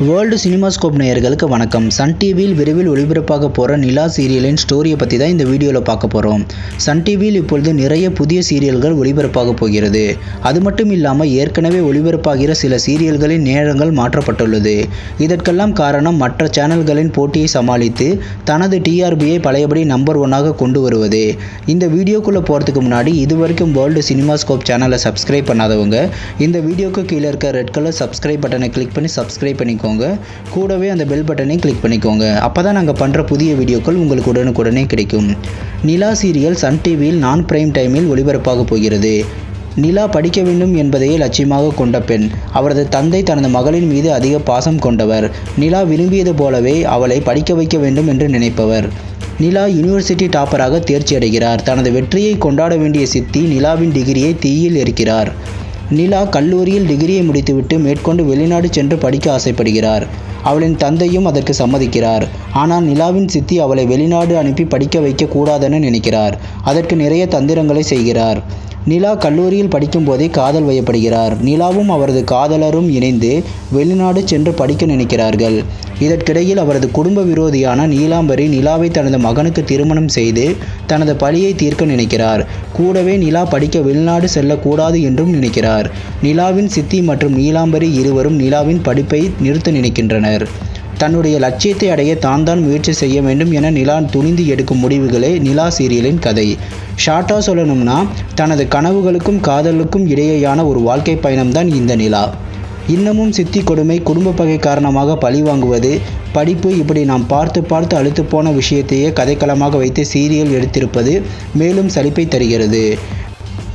World cinemascope நேயர்களுக்கு வணக்கம். Sun டிவியில் விரைவில் ஒளிபரப்பாக போகிற நிலா சீரியலின் ஸ்டோரியை பற்றி தான் இந்த வீடியோவில் பார்க்க போகிறோம். சன் டிவியில் இப்பொழுது நிறைய புதிய சீரியல்கள் ஒளிபரப்பாக போகிறது. அது மட்டும் இல்லாமல் ஏற்கனவே ஒளிபரப்பாகிற சில சீரியல்களின் நேரங்கள் மாற்றப்பட்டுள்ளது. இதற்கெல்லாம் காரணம் மற்ற சேனல்களின் போட்டியை சமாளித்து தனது டிஆர்பியை பழையபடி நம்பர் 1ஆக கொண்டு வருவது. இந்த வீடியோக்குள்ளே போகிறதுக்கு முன்னாடி இதுவரைக்கும் வேர்ல்டு சினிமாஸ்கோப் சேனலை சப்ஸ்கிரைப் பண்ணாதவங்க இந்த வீடியோக்கு கீழே இருக்க ரெட் கலர் சப்ஸ்கிரைப் பட்டனை கிளிக் பண்ணி சப்ஸ்கிரைப் பண்ணிக்கோங்க. கூடவே அந்த பெல் பட்டனை கிளிக் பண்ணிக்கோங்க. அப்பதான் நாங்கள் பண்ணுற புதிய வீடியோக்கள் உங்களுக்கு உடனுக்குடனே கிடைக்கும். நிலா சீரியல் சன் டிவியில் நான் பிரைம் டைமில் ஒளிபரப்பாக போகிறது. நிலா படிக்க வேண்டும் என்பதையே லட்சியமாக கொண்ட பெண். அவரது தந்தை தனது மகளின் மீது அதிக பாசம் கொண்டவர். நிலா விரும்பியது போலவே அவளை படிக்க வைக்க வேண்டும் என்று நினைப்பவர். நிலா யூனிவர்சிட்டி டாப்பராக தேர்ச்சி அடைகிறார். தனது வெற்றியை கொண்டாட வேண்டிய சித்தி நிலாவின் டிகிரியை தீயில் எரிக்கிறார். நிலா கல்லூரியில் டிகிரியை முடித்துவிட்டு மேற்கொண்டு வெளிநாடு சென்று படிக்க ஆசைப்படுகிறார். அவளின் தந்தையும் அதற்கு சம்மதிக்கிறார். ஆனால் நிலாவின் சித்தி அவளை வெளிநாடு அனுப்பி படிக்க வைக்க கூடாதென நினைக்கிறார். அதற்கு நிறைய தந்திரங்களை செய்கிறார். நிலா கல்லூரியில் படிக்கும் போதே காதல் வயப்படுகிறார். நிலாவும் அவரது காதலரும் இணைந்து வெளிநாடு சென்று படிக்க நினைக்கிறார்கள். இதற்கிடையில் அவரது குடும்ப விரோதியான நீலாம்பரி நிலாவை தனது மகனுக்கு திருமணம் செய்து தனது பழியை தீர்க்க நினைக்கிறார். கூடவே நிலா படிக்க வெளிநாடு செல்லக்கூடாது என்றும் நினைக்கிறார். நிலாவின் சித்தி மற்றும் நீலாம்பரி இருவரும் நிலாவின் படிப்பை நிறுத்த நினைக்கின்றனர். தன்னுடைய லட்சியத்தை அடைய தான் முயற்சி செய்ய வேண்டும் என நிலா துணிந்து எடுக்கும் முடிவுகளே நிலா சீரியலின் கதை. ஷார்ட்டாக சொல்லணும்னா தனது கனவுகளுக்கும் காதலுக்கும் இடையேயான ஒரு வாழ்க்கை பயணம்தான் இந்த நிலா. இன்னமும் சித்தி கொடுமை, குடும்ப பகை காரணமாக பழி வாங்குவது, படிப்பு, இப்படி நாம் பார்த்து அழுத்து போன விஷயத்தையே கதைக்களமாக வைத்து சீரியல் எடுத்திருப்பது மேலும் சலிப்பை தருகிறது.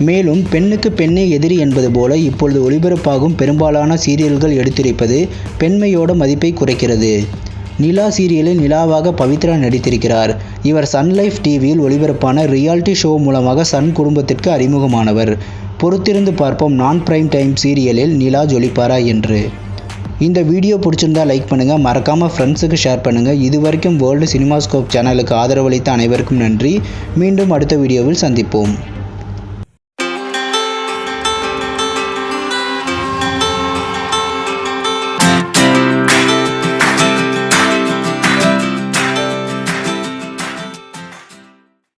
மேலும் பெண்ணுக்கு பெண்ணே எதிரி என்பது போல இப்பொழுது ஒளிபரப்பாகும் பெரும்பாலான சீரியல்கள் எடுத்திருப்பது பெண்மையோட மதிப்பை குறைக்கிறது. நிலா சீரியலில் நிலாவாக பவித்ரா நடித்திருக்கிறார். இவர் சன் லைஃப் டிவியில் ஒளிபரப்பான ரியாலிட்டி ஷோ மூலமாக சன் குடும்பத்திற்கு அறிமுகமானவர். பொறுத்திருந்து பார்ப்போம் நான் பிரைம் டைம் சீரியலில் நிலா ஜொலிப்பாரா என்று. இந்த வீடியோ பிடிச்சிருந்தா லைக் பண்ணுங்கள், மறக்காமல் ஃப்ரெண்ட்ஸுக்கு ஷேர் பண்ணுங்கள். இதுவரைக்கும் வேர்ல்டு சினிமாஸ்கோப் சேனலுக்கு ஆதரவளித்த அனைவருக்கும் நன்றி. மீண்டும் அடுத்த வீடியோவில் சந்திப்போம்.